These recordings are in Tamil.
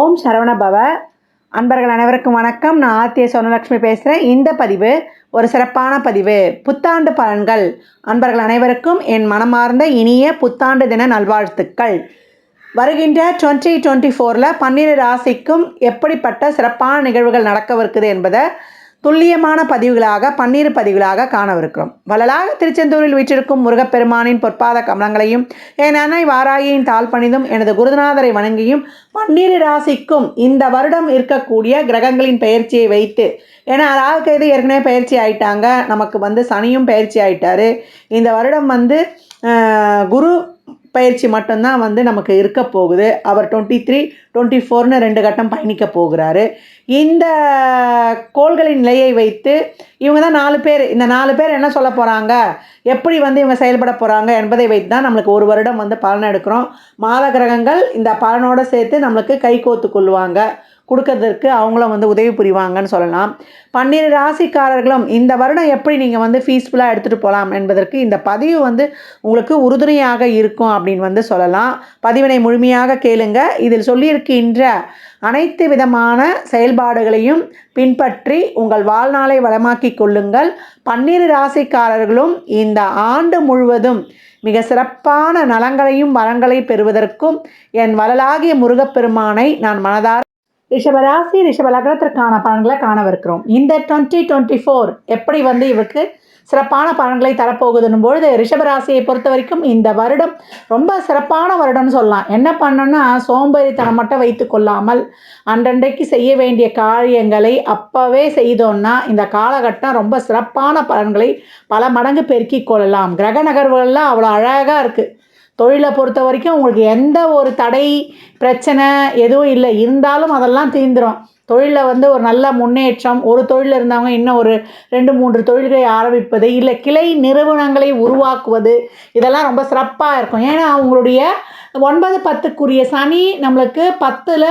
ஓம் சரவண பவ. அன்பர்கள் அனைவருக்கும் வணக்கம். நான் ஆர்த்திய சொர்ணலக்ஷ்மி பேசுகிறேன். இந்த பதிவு ஒரு சிறப்பான பதிவு. புத்தாண்டு பலன்கள். அன்பர்கள் அனைவருக்கும் என் மனமார்ந்த இனிய புத்தாண்டு தின நல்வாழ்த்துக்கள். வருகின்ற 2024 12 ராசிக்கும் எப்படிப்பட்ட சிறப்பான நிகழ்வுகள் நடக்கவிருக்குது என்பதை துல்லியமான பதிவுகளாக 12 பதிவுகளாக காணவிருக்கிறோம். வள்ளலாக திருச்செந்தூரில் வீற்றிருக்கும் முருகப்பெருமானின் பொற்பாத கமலங்களையும் என் அன்னை வாராகியின் தாழ் பணிந்தும் எனது குருநாதரை வணங்கியும் 12 ராசிக்கும் இந்த வருடம் இருக்கக்கூடிய கிரகங்களின் பெயர்ச்சியை வைத்து, ஏன்னா ராகுகேது ஏற்கனவே பயிற்சி ஆயிட்டாங்க, நமக்கு சனியும் பயிற்சி ஆயிட்டாரு. இந்த வருடம் குரு பயிற்சி மட்டும்தான் நமக்கு இருக்க போகுது. அவர் 23, 24ன்னு 2 கட்டம் பயணிக்க போகிறாரு. இந்த கோள்களின் நிலையை வைத்து இவங்க தான் 4 பேர். இந்த 4 பேர் என்ன சொல்ல போகிறாங்க, எப்படி இவங்க செயல்பட போகிறாங்க என்பதை வைத்து தான் நம்மளுக்கு ஒரு வருடம் பலன் எடுக்கிறோம். மாத கிரகங்கள் இந்த பலனோடு சேர்த்து நம்மளுக்கு கை கோத்து கொள்வாங்க, கொடுக்கறதுக்கு அவங்களும் உதவி புரிவாங்கன்னு சொல்லலாம். 12 ராசிக்காரர்களும் இந்த வருடம் எப்படி நீங்கள் ஃபீஸ்ஃபுல்லாக எடுத்துகிட்டு போகலாம் என்பதற்கு இந்த பதிவு உங்களுக்கு உறுதுணையாக இருக்கும் அப்படின்னு சொல்லலாம். பதிவினை முழுமையாக கேளுங்க. இதில் சொல்லியிருக்கின்ற அனைத்து விதமான செயல்பாடுகளையும் பின்பற்றி உங்கள் வாழ்நாளை வளமாக்கி கொள்ளுங்கள். 12 ராசிக்காரர்களும் இந்த ஆண்டு முழுவதும் மிக சிறப்பான நலங்களையும் வளங்களை பெறுவதற்கும் என் வள்ளலாகிய முருகப்பெருமானை நான் மனதார ரிஷபராசி ரிஷப லக்னத்திற்கான பலன்களை காணவிருக்கிறோம். இந்த 2024 எப்படி இவருக்கு சிறப்பான பலன்களை தரப்போகுதுன்னும் பொழுது, ரிஷபராசியை பொறுத்த வரைக்கும் இந்த வருடம் ரொம்ப சிறப்பான வருடம்னு சொல்லலாம். என்ன பண்ணணும்னா, சோம்பேறித்தனம் மட்டும் வைத்து கொள்ளாமல் அன்றன்றைக்கு செய்ய வேண்டிய காரியங்களை அப்போவே செய்தோன்னா இந்த காலகட்டம் ரொம்ப சிறப்பான பலன்களை பல மடங்கு பெருக்கிக் கொள்ளலாம். கிரக நகர்வுகள்லாம் அவ்வளோ அழகாக இருக்குது. தொழிலை பொறுத்த வரைக்கும் உங்களுக்கு எந்த ஒரு தடை பிரச்சனை எதுவும் இல்லை, இருந்தாலும் அதெல்லாம் தீர்ந்துடும். தொழிலில் ஒரு நல்ல முன்னேற்றம், ஒரு தொழில் இருந்தவங்க இன்னும் ஒரு 2-3 தொழில்களை ஆரம்பிப்பது, இல்லை கிளை நிறுவனங்களை உருவாக்குவது, இதெல்லாம் ரொம்ப சிறப்பாக இருக்கும். ஏன்னா உங்களுடைய 9, 10க்குரிய சனி நம்மளுக்கு 10ல்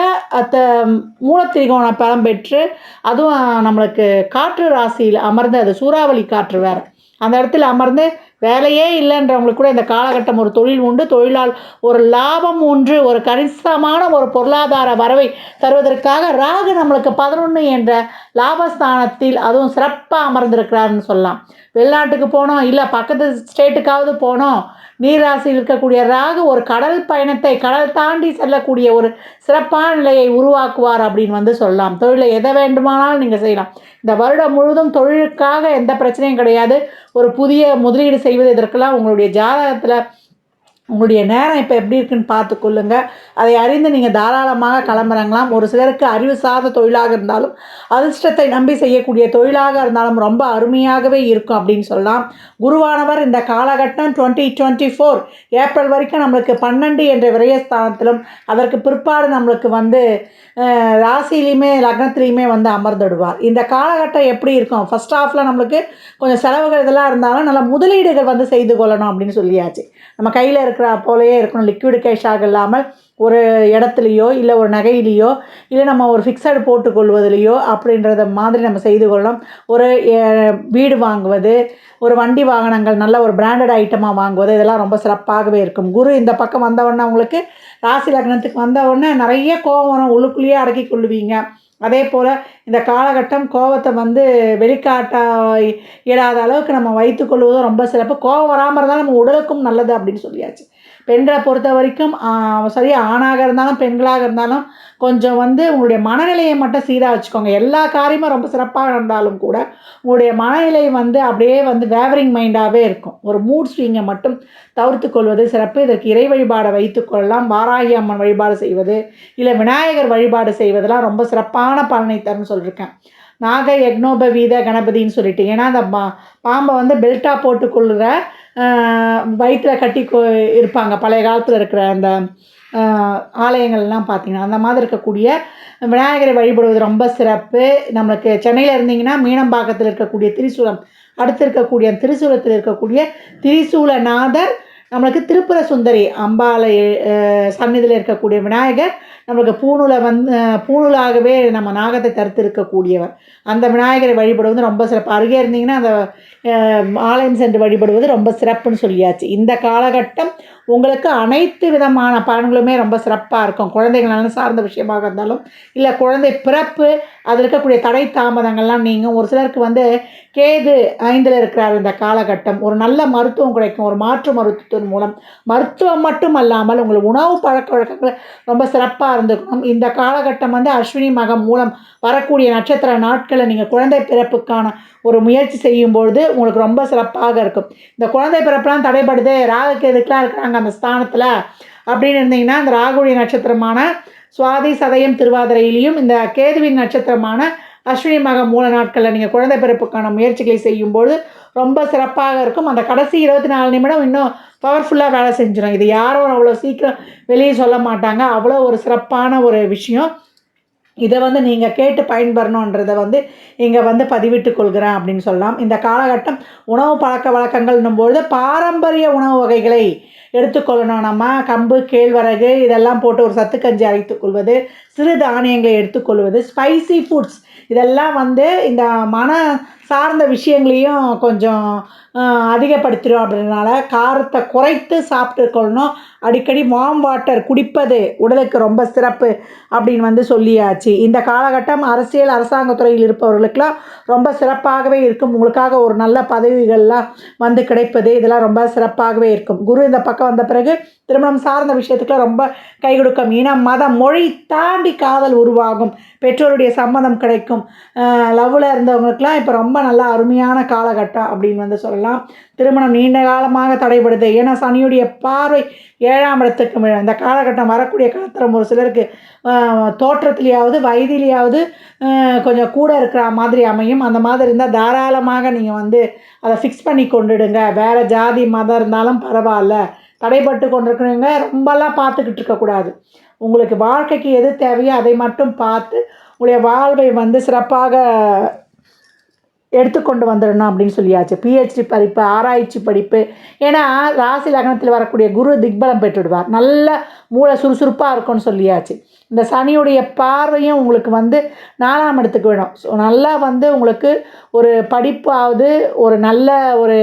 மூலத்திரிகோண பலம் பெற்று, அதுவும் நம்மளுக்கு காற்று ராசியில் அமர்ந்து, அது சூறாவளி காற்று வேறு, அந்த இடத்துல அமர்ந்து வேலையே இல்லைன்றவங்களுக்கு கூட இந்த காலகட்டம் ஒரு தொழில் உண்டு, தொழிலால் ஒரு லாபம் ஒன்று, ஒரு கணிசமான ஒரு பொருளாதார வரவை தருவதற்காக ராகு நம்மளுக்கு 11 என்ற லாபஸ்தானத்தில் அதுவும் சிறப்பாக அமர்ந்திருக்கிறாருன்னு சொல்லலாம். வெளிநாட்டுக்கு போனோம், இல்லை பக்கத்து ஸ்டேட்டுக்காவது போனோம், நீராசியில் இருக்கக்கூடிய ராகு ஒரு கடல் பயணத்தை, கடல் தாண்டி செல்லக்கூடிய ஒரு சிறப்பான நிலையை உருவாக்குவார் அப்படின்னு சொல்லலாம். தொழிலை எதை வேண்டுமானாலும் நீங்கள் செய்யலாம். இந்த வருடம் முழுவதும் தொழிலுக்காக எந்த பிரச்சனையும் கிடையாது. ஒரு புதிய முதலீடு செய்வது, இதற்கெல்லாம் உங்களுடைய ஜாதகத்தில் உங்களுடைய நேரம் இப்போ எப்படி இருக்குன்னு பார்த்துக்கொள்ளுங்க. அதை அறிந்து நீங்கள் தாராளமாக கிளம்புறங்களாம். ஒரு சிலருக்கு அறிவு சார்ந்த தொழிலாக இருந்தாலும், அதிர்ஷ்டத்தை நம்பி செய்யக்கூடிய தொழிலாக இருந்தாலும் ரொம்ப அருமையாகவே இருக்கும் அப்படின்னு சொல்லலாம். குருவானவர் இந்த காலகட்டம் 2024 ஏப்ரல் வரைக்கும் நம்மளுக்கு 12 என்ற விரயஸ்தானத்திலும், அதற்கு பிற்பாடு நம்மளுக்கு ராசிலையுமே லக்னத்திலையுமே அமர்ந்துடுவார். இந்த காலகட்டம் எப்படி இருக்கும், ஃபஸ்ட் ஹாஃபில் நம்மளுக்கு கொஞ்சம் செலவுகள் இதெல்லாம் இருந்தாலும் நல்ல முதலீடுகள் செய்து கொள்ளணும் அப்படின்னு சொல்லியாச்சு. நம்ம கையில் இருக்கிற போலேயே இருக்கணும். லிக்விட் கேஷாக இல்லாமல் ஒரு இடத்துலையோ, இல்லை ஒரு நகையிலையோ, இல்லை நம்ம ஒரு ஃபிக்ஸடு போட்டுக்கொள்வதிலையோ அப்படின்றத மாதிரி நம்ம செய்து கொள்ளலாம். ஒரு வீடு வாங்குவது, ஒரு வண்டி வாகனங்கள் நல்ல ஒரு பிராண்டட் ஐட்டமாக வாங்குவது, இதெல்லாம் ரொம்ப சிறப்பாகவே இருக்கும். குரு இந்த பக்கம் வந்தவுடனே உங்களுக்கு ராசி லக்னத்துக்கு வந்தவுடனே நிறைய கோபம் வரும், உள்ளுக்குள்ளேயே அடக்கி கொள்ளுவீங்க. அதே போல் இந்த காலகட்டம் கோபத்தை வெளிக்காட்ட இயலாத அளவுக்கு நம்ம வைத்துக்கொள்வதும் ரொம்ப சிறப்பு. கோபம் வராமல் இருந்தாலும் நம்ம உடலுக்கும் நல்லது அப்படின்னு சொல்லியாச்சு. பெண்களை பொறுத்த வரைக்கும் சரி, ஆணாக இருந்தாலும் பெண்களாக இருந்தாலும் கொஞ்சம் உங்களுடைய மனநிலையை மட்டும் சீராக வச்சுக்கோங்க. எல்லா காரியமும் ரொம்ப சிறப்பாக இருந்தாலும் கூட உங்களுடைய மனநிலை அப்படியே வேவரிங் மைண்டாகவே இருக்கும். ஒரு மூட் ஸ்விங்கை மட்டும் தவிர்த்து கொள்வது சிறப்பு. இதற்கு இறை வழிபாடை வைத்துக்கொள்ளலாம். வாராகி அம்மன் வழிபாடு செய்வது, இல்லை விநாயகர் வழிபாடு செய்வதெல்லாம் ரொம்ப சிறப்பான பலனை தரும்னு சொல்லியிருக்கேன். நாக யக்னோபவீத கணபதின்னு சொல்லிட்டு, ஏன்னா அந்த பாம்பை பெல்ட்டாக போட்டுக்கொள்கிற வயிற்றில் கட்டி இருப்பாங்க பழைய காலத்தில் இருக்கிற அந்த ஆலயங்கள்லாம் பார்த்திங்கன்னா, அந்த மாதிரி இருக்கக்கூடிய விநாயகரை வழிபடுவது ரொம்ப சிறப்பு. நம்மளுக்கு சென்னையில் இருந்தீங்கன்னா மீனம்பாக்கத்தில் இருக்கக்கூடிய திரிசூலம், அடுத்து இருக்கக்கூடிய திரிசூலத்தில் இருக்கக்கூடிய திரிசூலநாதர், நம்மளுக்கு திரிபுர சுந்தரி அம்பாளை சந்நிதியில் இருக்கக்கூடிய விநாயகர், நம்மளுக்கு பூணூலாகவே நம்ம நாகத்தை தடுத்து இருக்கக்கூடியவர், அந்த விநாயகரை வழிபடுவது ரொம்ப சிறப்பு. அருகே இருந்தீங்கன்னா அந்த ஆலயம் சென்று வழிபடுவது ரொம்ப சிறப்புன்னு சொல்லியாச்சு. இந்த காலகட்டம் உங்களுக்கு அனைத்து விதமான பலன்களுமே ரொம்ப சிறப்பாக இருக்கும். குழந்தைகள் நலன் சார்ந்த விஷயமாக இருந்தாலும், இல்லை குழந்தை பிறப்பு அதில் இருக்கக்கூடிய தடை தாமதங்கள்லாம் நீங்கும். ஒரு சிலருக்கு வந்து கேது 5ல் இருக்கிறார் இந்த காலகட்டம். ஒரு நல்ல மருத்துவம் கிடைக்கும். ஒரு மாற்று மருத்துவத்தின் மூலம் மருத்துவம் மட்டும் அல்லாமல் உங்கள் உணவு பழக்கவழக்கங்கள் ரொம்ப சிறப்பாக இருந்துக்கணும். இந்த காலகட்டம் வந்து அஸ்வினி மகம் மூலம் வரக்கூடிய நட்சத்திர நாட்களில் நீங்கள் குழந்தை பிறப்புக்கான ஒரு முயற்சி செய்யும்பொழுது உங்களுக்கு ரொம்ப சிறப்பாக இருக்கும். இந்த குழந்தை பிறப்புலாம் தடைபடுது, ராகு கேதுக்கெலாம் இருக்கிறாங்க அந்த ஸ்தானத்தில் அப்படின்னு இருந்தீங்கன்னா, இந்த ராகுடைய நட்சத்திரமான சுவாதி, சதயம், திருவாதிரையிலையும் இந்த கேதுவின் நட்சத்திரமான அஸ்வினி மகம் மூல நாட்களில் நீங்கள் குழந்தை பிறப்புக்கான முயற்சிகளை செய்யும்போது ரொம்ப சிறப்பாக இருக்கும். அந்த கடைசி 24 நிமிடம் இன்னும் பவர்ஃபுல்லாக வேலை செஞ்சிடும். இது யாரும் அவ்வளோ சீக்கிரம் வெளியே சொல்ல மாட்டாங்க. அவ்வளோ ஒரு சிறப்பான ஒரு விஷயம். இதை வந்து நீங்கள் கேட்டு பயன்பெறணுன்றதை வந்து இங்கே வந்து பதிவிட்டு கொள்கிறேன் அப்படின்னு சொல்லலாம். இந்த காலகட்டம் உணவு பழக்க வழக்கங்கள்னும்போது பாரம்பரிய உணவு வகைகளை எடுத்துக்கொள்ளணும். நம்ம கம்பு, கேழ்வரகு இதெல்லாம் போட்டு ஒரு சத்துக்கஞ்சி அரைத்துக்கொள்வது, சிறு தானியங்களை எடுத்துக்கொள்வது, ஸ்பைசி ஃபுட்ஸ் இதெல்லாம் வந்து இந்த மன சார்ந்த விஷயங்களையும் கொஞ்சம் அதிகப்படுத்திடும். அப்படின்றனால காரத்தை குறைத்து சாப்பிட்டுக்கொள்ளணும். அடிக்கடி வார்ம் வாட்டர் குடிப்பது உடலுக்கு ரொம்ப சிறப்பு அப்படின்னு வந்து சொல்லியாச்சு. இந்த காலகட்டம் அரசியல், அரசாங்கத்துறையில் இருப்பவர்களுக்கெல்லாம் ரொம்ப சிறப்பாகவே இருக்கும். உங்களுக்காக ஒரு நல்ல பதவிகள்லாம் வந்து கிடைப்பது இதெல்லாம் ரொம்ப சிறப்பாகவே இருக்கும். குரு இந்த பக்கம் வந்த பிறகு திருமணம் சார்ந்த விஷயத்துக்குலாம் ரொம்ப கை கொடுக்கும். இனம், மதம், மொழி தாண்டி காதல் உருவாகும். பெற்றோருடைய சம்மதம் கிடைக்கும். லவ்வில் இருந்தவங்களுக்குலாம் இப்போ ரொம்ப நல்லா அருமையான காலகட்டம் அப்படின்னு வந்து சொல்லலாம். திருமணம் நீண்ட காலமாக தடைபடுது. ஏன்னா சனியுடைய பார்வை 7ஆம் இடத்துக்கு விழும். இந்த காலகட்டம் வரக்கூடிய காலத்தில் ஒரு சிலருக்கு தோற்றத்திலேயாவது வயதிலேயாவது கொஞ்சம் கூட இருக்கிற மாதிரி அமையும். அந்த மாதிரி இருந்தால் தாராளமாக நீங்கள் வந்து அதை ஃபிக்ஸ் பண்ணி கொண்டுடுங்க. வேறு ஜாதி மதம் இருந்தாலும் பரவாயில்ல. தடைப்பட்டு கொண்டிருக்கிறவங்க ரொம்பலாம் பார்த்துக்கிட்டு இருக்கக்கூடாது. உங்களுக்கு வாழ்க்கைக்கு எது தேவையோ அதை மட்டும் பார்த்து உங்களுடைய வாழ்வை வந்து சிறப்பாக எடுத்துக்கொண்டு வந்துடணும் அப்படின்னு சொல்லியாச்சு. பிஹெச்டி படிப்பு, ஆராய்ச்சி படிப்பு. ஏன்னா ராசி லக்னத்தில் வரக்கூடிய குரு திக்பலம் பெற்றுடுவார். நல்ல மூளை சுறுசுறுப்பாக இருக்கும்னு சொல்லியாச்சு. இந்த சனியுடைய பார்வையும் உங்களுக்கு வந்து 4ஆம் இடத்துக்கு வேணும். ஸோ நல்லா வந்து உங்களுக்கு ஒரு படிப்பாவது, ஒரு நல்ல ஒரு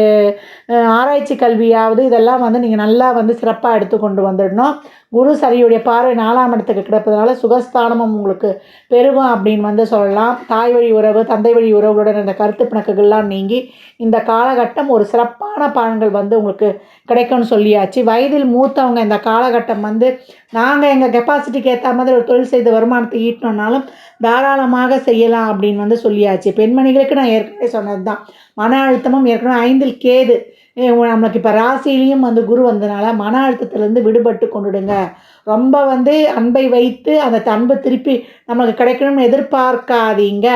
ஆராய்ச்சி கல்வியாவது இதெல்லாம் வந்து நீங்கள் நல்லா வந்து சிறப்பாக எடுத்துக்கொண்டு வந்துடணும். குரு சனியுடைய பார்வை 4ஆம் இடத்துக்கு கிடப்பதனால சுகஸ்தானமும் உங்களுக்கு பெருகும் அப்படின்னு வந்து சொல்லலாம். தாய் வழி உறவு, தந்தை வழி உறவுகளுடன் இந்த கருத்து பிணக்குகள்லாம் நீங்கி இந்த காலகட்டம் ஒரு சிறப்பான பலன்கள் வந்து உங்களுக்கு கிடைக்கும்னு சொல்லியாச்சு. வயதில் மூத்தவங்க இந்த காலகட்டம் வந்து நாங்கள் எங்கள் கெப்பாசிட்டிக்கு ஏற்ற மாதிரி ஒரு தொழில் செய்து வருமானத்தை ஈட்டினோம்னாலும் தாராளமாக செய்யலாம் அப்படின்னு வந்து சொல்லியாச்சு. பெண்மணிகளுக்கு நான் ஏற்கனவே சொன்னது தான். மன அழுத்தமும் ஏற்கனவே 5ல் கேது நம்மளுக்கு இப்போ ராசியிலையும் வந்து குரு வந்ததுனால மன அழுத்தத்திலேருந்து விடுபட்டு கொண்டுடுங்க. ரொம்ப வந்து அன்பை வைத்து அந்த அன்பு திருப்பி நம்மளுக்கு கிடைக்கணும்னு எதிர்பார்க்காதீங்க.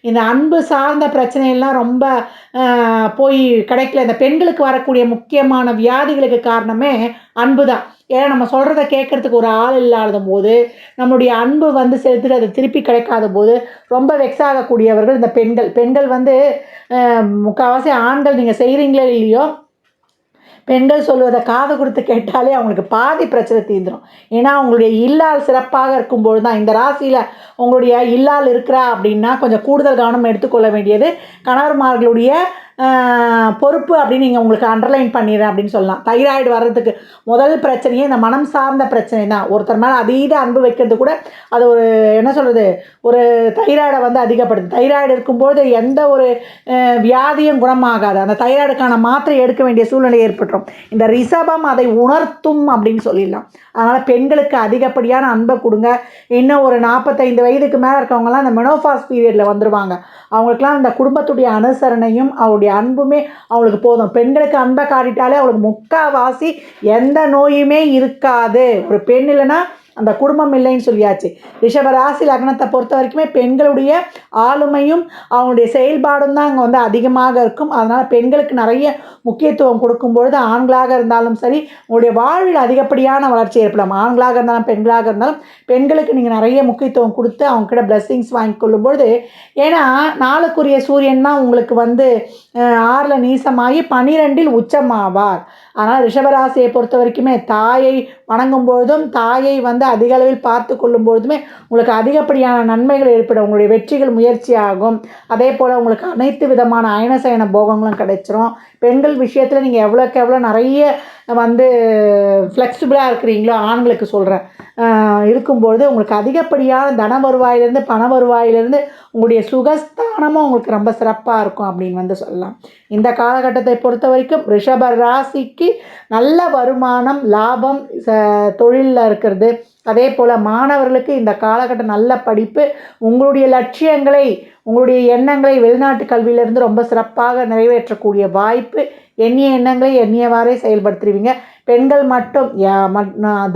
இந்த அன்பு சார்ந்த பிரச்சனையெல்லாம் ரொம்ப போய் கிடைக்கல. இந்த பெண்களுக்கு வரக்கூடிய முக்கியமான வியாதிகளுக்கு காரணமே அன்பு தான். ஏன்னா நம்ம சொல்கிறத கேட்குறதுக்கு ஒரு ஆள் இல்லாத போது, நம்மளுடைய அன்பு வந்து செலுத்திட்டு அது திருப்பி கிடைக்காத போது ரொம்ப வெக்ஸ் ஆகக்கூடியவர்கள் இந்த பெண்கள். பெண்கள் வந்து முக்கால்வாசி ஆண்கள் நீங்கள் செய்கிறீங்களோ இல்லையோ, பெண்கள் சொல்வதை காது கொடுத்து கேட்டாலே அவங்களுக்கு பாதி பிரச்சனை தீர்ந்துடும். ஏன்னா அவங்களுடைய இல்லால் சிறப்பாக இருக்கும்பொழுது தான். இந்த ராசியில் உங்களுடைய இல்லால் இருக்கிறா அப்படின்னா கொஞ்சம் கூடுதல் கவனம் எடுத்துக்கொள்ள வேண்டியது கணவர்மார்களுடைய பொறுப்பு அப்படின்னு நீங்கள் உங்களுக்கு அண்டர்லைன் பண்ணிடுறேன் அப்படின்னு சொல்லலாம். தைராய்டு வர்றதுக்கு முதல் பிரச்சனையே இந்த மனம் சார்ந்த பிரச்சனை தான். ஒருத்தர் மேலே அதீத அன்பு வைக்கிறது கூட அது ஒரு என்ன சொல்கிறது, ஒரு தைராய்டை வந்து அதிகப்படுது. தைராய்டு இருக்கும்போது எந்த ஒரு வியாதியும் குணமாகாது. அந்த தைராய்டுக்கான மாத்திரை எடுக்க வேண்டிய சூழ்நிலை ஏற்பட்டுரும். இந்த ரிஷபம் அதை உணர்த்தும் அப்படின்னு சொல்லிடலாம். அதனால் பெண்களுக்கு அதிகப்படியான அன்பை கொடுங்க. இன்னும் ஒரு 45 வயதுக்கு மேலே இருக்கவங்கலாம் இந்த மெனோபாஸ் பீரியடில் வந்துடுவாங்க. அவங்களுக்குலாம் இந்த குடும்பத்துடைய அனுசரணையும் அவருடைய அன்புமே அவங்களுக்கு போதும். பெண்களுக்கு அன்பை காட்டிட்டாலே அவங்களுக்கு முக்கால்வாசி எந்த நோயுமே இருக்காது. ஒரு பெண் இல்லைன்னா அந்த குடும்பம் இல்லைன்னு சொல்லியாச்சு. ரிஷப ராசி லக்னத்தை பொறுத்த வரைக்குமே பெண்களுடைய ஆளுமையும் அவங்களுடைய செயல்பாடும் தான் அங்கே வந்து அதிகமாக இருக்கும். அதனால் பெண்களுக்கு நிறைய முக்கியத்துவம் கொடுக்கும்பொழுது ஆண்களாக இருந்தாலும் சரி உங்களுடைய வாழ்வில் அதிகப்படியான வளர்ச்சி ஏற்படும். ஆண்களாக இருந்தாலும் பெண்களாக இருந்தாலும் பெண்களுக்கு நீங்கள் நிறைய முக்கியத்துவம் கொடுத்து அவங்கக்கிட்ட பிளெஸ்ஸிங்ஸ் வாங்கி கொள்ளும்பொழுது, ஏன்னா நாளுக்குரிய சூரியன் தான் உங்களுக்கு வந்து 6ல் நீசமாகி 12ல் உச்சமாவார். அதனால் ரிஷபராசியை பொறுத்த வரைக்குமே தாயை வணங்கும் பொழுதும் தாயை வந்து அதிக அளவில் பார்த்து கொள்ளும் பொழுதுமே உங்களுக்கு அதிகப்படியான நன்மைகள் ஏற்படும். உங்களுடைய வெற்றிகள் முயற்சி ஆகும். அதே போல் உங்களுக்கு அனைத்து விதமான அயனசயன போகங்களும் கிடைச்சிரும். பெண்கள் விஷயத்தில் நீங்கள் எவ்வளோக்கு எவ்வளோ நிறைய வந்து ஃப்ளெக்சிபிளாக இருக்கிறீங்களோ, ஆண்களுக்கு சொல்கிறேன், இருக்கும்பொழுது உங்களுக்கு அதிகப்படியான தன வருவாயிலேருந்து பண வருவாயிலேருந்து உங்களுடைய சுகஸ்தானமும் உங்களுக்கு ரொம்ப சிறப்பாக இருக்கும் அப்படின்னு வந்து சொல்லலாம். இந்த காலகட்டத்தை பொறுத்த வரைக்கும் ரிஷப ராசிக்கு நல்ல வருமானம், லாபம், தொழிலில் இருக்கிறது. அதே போல் மாணவர்களுக்கு இந்த காலகட்டம் நல்ல படிப்பு, உங்களுடைய லட்சியங்களை, உங்களுடைய எண்ணங்களை வெளிநாட்டு கல்வியிலிருந்து ரொம்ப சிறப்பாக நிறைவேற்றக்கூடிய வாய்ப்பு, எண்ணிய எண்ணங்களை எண்ணியவாறே செயல்படுத்துவீங்க. பெண்கள் மட்டும்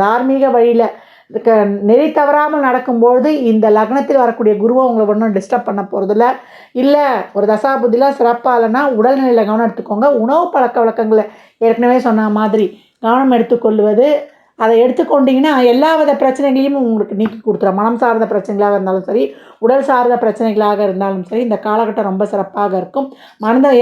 தார்மீக வழியில் நெறி தவறாமல் நடக்கும்பொழுது இந்த லக்னத்தில் வரக்கூடிய குருவை உங்களை ஒன்றும் டிஸ்டர்ப் பண்ண போகிறதில்ல. இல்லை ஒரு தசாபுத்திலாம் சிறப்பாக இல்லைன்னா உடல்நிலையில் கவனம் எடுத்துக்கோங்க. உணவு பழக்க வழக்கங்களை ஏற்கனவே சொன்ன மாதிரி கவனம் எடுத்துக்கொள்வது, அதை எடுத்துக்கொண்டீங்கன்னா எல்லா வித பிரச்சனைகளையும் உங்களுக்கு நீக்கி கொடுத்துரும். மனம் சார்ந்த பிரச்சனைகளாக இருந்தாலும் சரி, உடல் சார்ந்த பிரச்சனைகளாக இருந்தாலும் சரி, இந்த காலகட்டம் ரொம்ப சிறப்பாக இருக்கும்.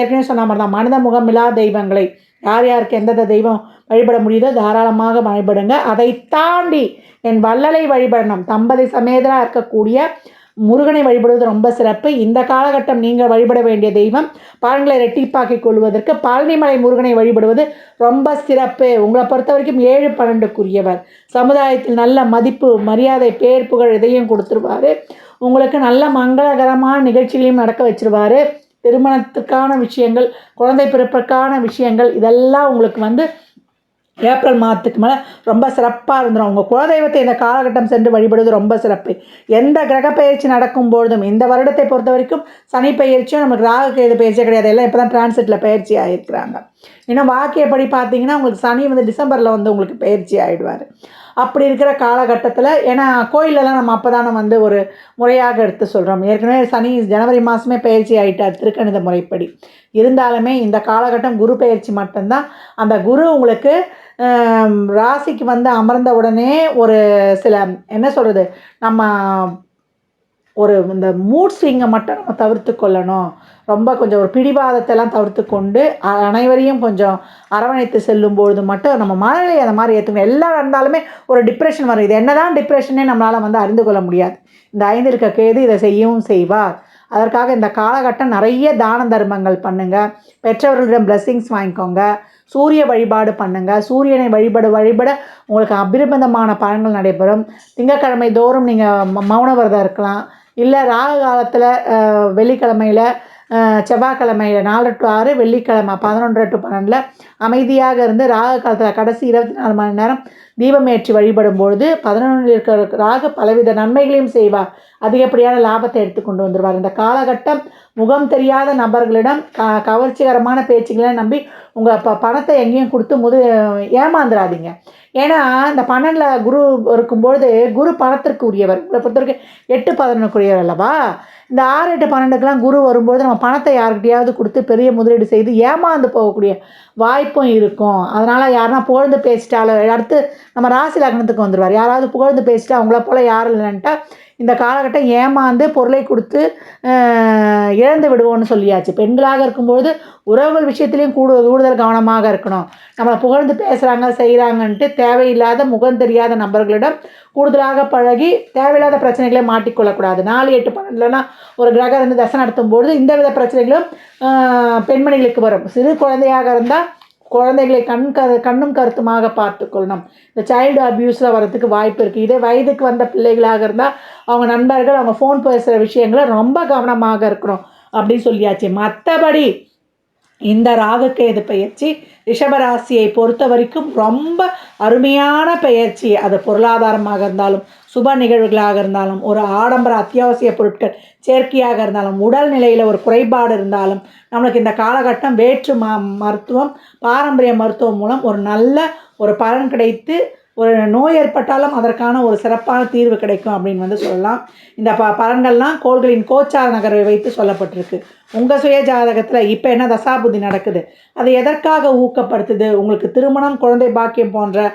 ஏற்கனவே சொன்ன மாதிரி தான், மனித முகமில்லா தெய்வங்களை யார் யாருக்கு எந்தெந்த தெய்வம் வழிபட முடியுதோ தாராளமாக வழிபடுங்க. அதை தாண்டி என் வள்ளலை வழிபடணும், தம்பதி சமேதராக இருக்கக்கூடிய முருகனை வழிபடுவது ரொம்ப சிறப்பு. இந்த காலகட்டம் நீங்கள் வழிபட வேண்டிய தெய்வம் பலன்களை ரெட்டிப்பாக்கிக் கொள்வதற்கு பழனிமலை முருகனை வழிபடுவது ரொம்ப சிறப்பு. உங்களை பொறுத்த வரைக்கும் 7-12க்குரியவர். சமுதாயத்தில் நல்ல மதிப்பு, மரியாதை, பேர், புகழ் இதையும் கொடுத்துருவார். உங்களுக்கு நல்ல மங்களகரமான நிகழ்ச்சிகளையும் நடக்க வச்சிருவார். திருமணத்துக்கான விஷயங்கள், குழந்தை பிறப்புக்கான விஷயங்கள், இதெல்லாம் உங்களுக்கு வந்து ஏப்ரல் மாதத்துக்கு மேலே ரொம்ப சிறப்பாக இருந்துடும். உங்கள் குலதெய்வத்தை இந்த காலகட்டம் சென்று வழிபடுவது ரொம்ப சிறப்பு. எந்த கிரக பயிற்சி நடக்கும் பொழுதும், இந்த வருடத்தை பொறுத்த வரைக்கும் சனி பயிற்சியும் நமக்கு ராகு கேது பயிற்சியே கிடையாது. எல்லாம் இப்போ தான் டிரான்சிட்டில் பயிற்சி ஆகிருக்கிறாங்க. இன்னும் வாக்கியப்படி பார்த்தீங்கன்னா உங்களுக்கு சனி வந்து டிசம்பரில் வந்து உங்களுக்கு பயிற்சி ஆகிடுவார். அப்படி இருக்கிற காலகட்டத்தில், ஏன்னா கோயிலெல்லாம் நம்ம அப்போ தானே வந்து ஒரு முறையாக எடுத்து சொல்கிறோம். ஏற்கனவே சனி ஜனவரி மாதமே பயிற்சி ஆகிட்டார் திருக்கணித முறைப்படி. இருந்தாலுமே இந்த காலகட்டம் குரு பயிற்சி மட்டும்தான். அந்த குரு உங்களுக்கு ராசிக்கு வந்து அமர்ந்த உடனே ஒரு சில என்ன சொல்கிறது, நம்ம ஒரு இந்த மூட் ஸ்விங்கை மட்டும் நம்ம தவிர்த்து கொள்ளணும். ரொம்ப கொஞ்சம் ஒரு பிடிவாதத்தெல்லாம் தவிர்த்து கொண்டு அனைவரையும் கொஞ்சம் அரவணைத்து செல்லும்பொழுது மட்டும் நம்ம மனநிலை அந்த மாதிரி ஏற்றுக்கணும். எல்லாம் இருந்தாலுமே ஒரு டிப்ரெஷன் வரும். இது என்ன தான் டிப்ரெஷனே நம்மளால் வந்து அறிந்து கொள்ள முடியாது. இந்த 5 இருக்க கேது இதை செய்யவும் செய்வார். அதற்காக இந்த காலகட்டம் நிறைய தான தர்மங்கள் பண்ணுங்கள். பெற்றவர்களிடம் பிளெஸ்ஸிங்ஸ் வாங்கிக்கோங்க. சூரிய வழிபாடு பண்ணுங்கள். சூரியனை வழிபட உங்களுக்கு அபிரிமிதமான பலன்கள் நடைபெறும். திங்கட்கிழமை தோறும் நீங்கள் மௌன விரதம் இருக்கலாம். இல்லை ராகு காலத்தில் வெள்ளிக்கிழமையில், செவ்வாய்க்கிழமையில் 4 to 6, வெள்ளிக்கிழமை 11 to 12 அமைதியாக இருந்து ராகு காலத்தில் கடைசி 24 மணி நேரம் தீபம் ஏற்றி வழிபடும்பொழுது 11 இருக்கிற ராகு பலவித நன்மைகளையும் செய்வார். அதிகப்படியான லாபத்தை எடுத்துக்கொண்டு வந்துடுவார். இந்த காலகட்டம் முகம் தெரியாத நபர்களிடம் கவர்ச்சிகரமான பேச்சுக்களை நம்பி உங்கள் பணத்தை எங்கேயும் கொடுத்து ஏமாந்துடாதீங்க. ஏன்னா இந்த 12 குரு இருக்கும்பொழுது குரு பணத்திற்கு உரியவர். உங்களை பொறுத்தவரைக்கும் 8-11க்குரியவர் அல்லவா. இந்த 6-8-12க்கெலாம் குரு வரும்போது நம்ம பணத்தை யாருக்கிட்டையாவது கொடுத்து பெரிய முதலீடு செய்து ஏமாந்து போகக்கூடிய வாய்ப்பும் இருக்கும். அதனால் யாருன்னா புகழ்ந்து பேசிட்டாலோ, அடுத்து நம்ம ராசி லக்னத்துக்கு வந்துடுவார். யாராவது புகழ்ந்து பேசிட்டா அவங்கள போல் யாரும் இல்லைன்ட்டா இந்த காலகட்டம் ஏமாந்து பொருளை கொடுத்து இழந்து விடுவோம்னு சொல்லியாச்சு. பெண்களாக இருக்கும்போது உறவுகள் விஷயத்துலேயும் கூடுதல் கவனமாக இருக்கணும். நம்மளை புகழ்ந்து பேசுகிறாங்க செய்கிறாங்கன்ட்டு தேவையில்லாத முகம் தெரியாத நபர்களிடம் கூடுதலாக பழகி தேவையில்லாத பிரச்சனைகளை மாட்டிக்கொள்ளக்கூடாது. 4-8-12 ஒரு கிரகம் இருந்து தசை நடத்தும்போது இந்த வித பிரச்சனைகளும் பெண்மணிகளுக்கு வரும். சிறு குழந்தையாக இருந்தால் குழந்தைகளை கண்ணும் கருத்துமாக பார்த்துக்கொள்ளணும். இந்த சைல்டு அப்யூஸில் வரதுக்கு வாய்ப்பு இருக்குது. இதே வயதுக்கு வந்த பிள்ளைகளாக இருந்தால் அவங்க நண்பர்கள் அவங்க ஃபோன் பேசுகிற விஷயங்களை ரொம்ப கவனமாக இருக்கணும் அப்படின்னு சொல்லியாச்சு. மற்றபடி இந்த ராகுகேது பயிற்சி ரிஷபராசியை பொறுத்த வரைக்கும் ரொம்ப அருமையான பயிற்சி. அது பொருளாதாரமாக இருந்தாலும், சுப நிகழ்வுகளாக இருந்தாலும், ஒரு ஆடம்பர அத்தியாவசிய பொருட்கள் சேர்க்கையாக இருந்தாலும், உடல்நிலையில் ஒரு குறைபாடு இருந்தாலும், நம்மளுக்கு இந்த காலகட்டம் வேற்று மருத்துவம், பாரம்பரிய மருத்துவம் மூலம் ஒரு நல்ல ஒரு பலன் கிடைத்து ஒரு நோய் ஏற்பட்டாலும் அதற்கான ஒரு சிறப்பான தீர்வு கிடைக்கும் அப்படின்னு வந்து சொல்லலாம். இந்த பலன்கள்லாம் கோள்களின் கோச்சார நகர்வை வைத்து சொல்லப்பட்டிருக்கு. உங்கள் சுய ஜாதகத்தில் இப்போ என்ன தசாபுத்தி நடக்குது, அது எதற்காக ஊக்கப்படுத்துது, உங்களுக்கு திருமணம், குழந்தை பாக்கியம் போன்ற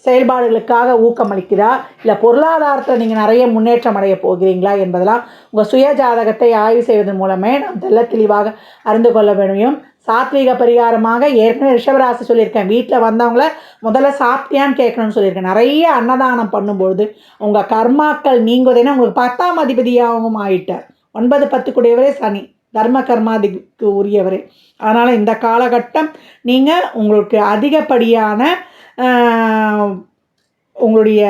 செயல்பாடுகளுக்காக ஊக்கமளிக்கிறா, இல்லை பொருளாதாரத்தில் நீங்கள் நிறைய முன்னேற்றம் அடைய போகிறீங்களா என்பதெல்லாம் உங்கள் சுய ஜாதகத்தை ஆய்வு செய்வதன் மூலமே நாம் தெளிவாக அறிந்து கொள்ள முடியும். சாத்வீக பரிகாரமாக ஏற்கனவே ரிஷபராசி சொல்லியிருக்கேன். வீட்டில் வந்தவங்கள முதல்ல சாப்பிட்டியான்னு கேட்கணும்னு சொல்லியிருக்கேன். நிறைய அன்னதானம் பண்ணும்பொழுது உங்கள் கர்மாக்கள் நீங்குவதுன்னா உங்களுக்கு 10ஆம் அதிபதியாகவும் ஆகிட்டார். 9-10 கூடியவரே சனி. தர்ம கர்மாதிக்கு உரியவர். அதனால் இந்த காலகட்டம் நீங்கள் உங்களுக்கு அதிகப்படியான உங்களுடைய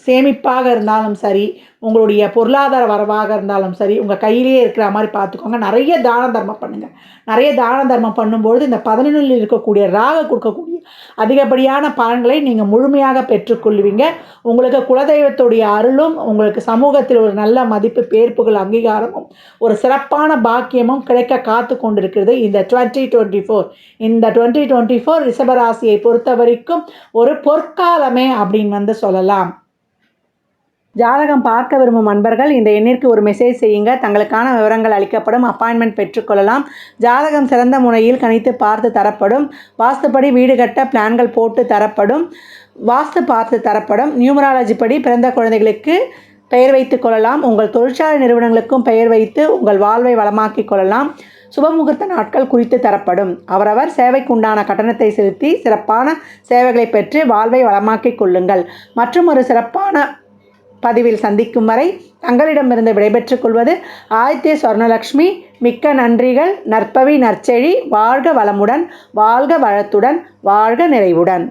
சேமிப்பாக இருந்தாலும் சரி, உங்களுடைய பொருளாதார வரவாக இருந்தாலும் சரி, உங்கள் கையிலேயே இருக்கிற மாதிரி பார்த்துக்கோங்க. நிறைய தான தர்மம் பண்ணுங்கள். நிறைய தான தர்மம் பண்ணும்பொழுது இந்த 11ல் இருக்கக்கூடிய ராகு கொடுக்கக்கூடிய அதிகப்படியான பலன்களை நீங்கள் முழுமையாக பெற்றுக்கொள்வீங்க. உங்களுக்கு குலதெய்வத்துடைய அருளும், உங்களுக்கு சமூகத்தில் ஒரு நல்ல மதிப்பு, பேர்ப்புகள், அங்கீகாரமும், ஒரு சிறப்பான பாக்கியமும் கிடைக்க காத்து கொண்டிருக்கிறது இந்த 2024. இந்த 2024 ரிஷபராசியை பொறுத்த வரைக்கும் ஒரு பொற்காலமே அப்படின்னு சொல்லலாம். ஜாதகம் பார்க்க விரும்பும் அன்பர்கள் இந்த எண்ணிற்கு ஒரு மெசேஜ் செய்யுங்க. தங்களுக்கான விவரங்கள் அளிக்கப்படும். அப்பாயின்மெண்ட் பெற்றுக்கொள்ளலாம். ஜாதகம் சிறந்த முறையில் கணித்து பார்த்து தரப்படும். வாஸ்துப்படி வீடு கட்ட பிளான்கள் போட்டு தரப்படும். வாஸ்து பார்த்து தரப்படும். நியூமராலஜி படி பிறந்த குழந்தைகளுக்கு பெயர் வைத்து கொள்ளலாம். உங்கள் தொழிற்சாலை நிறுவனங்களுக்கும் பெயர் வைத்து உங்கள் வாழ்வை வளமாக்கிக் கொள்ளலாம். சுபமுகூர்த்த நாட்கள் குறித்து தரப்படும். அவரவர் சேவைக்குண்டான கட்டணத்தை செலுத்தி சிறப்பான சேவைகளை பெற்று வாழ்வை வளமாக்கிக் கொள்ளுங்கள். மற்றும் ஒரு சிறப்பான பதிவில் சந்திக்கும் வரை தங்களிடமிருந்து விடைபெற்றுக் கொள்வது ஆதித்ய சொர்ணலக்ஷ்மி. மிக்க நன்றிகள். நற்பவி நற்செழி. வாழ்க வளமுடன், வாழ்க வளத்துடன், வாழ்க நிறைவுடன்.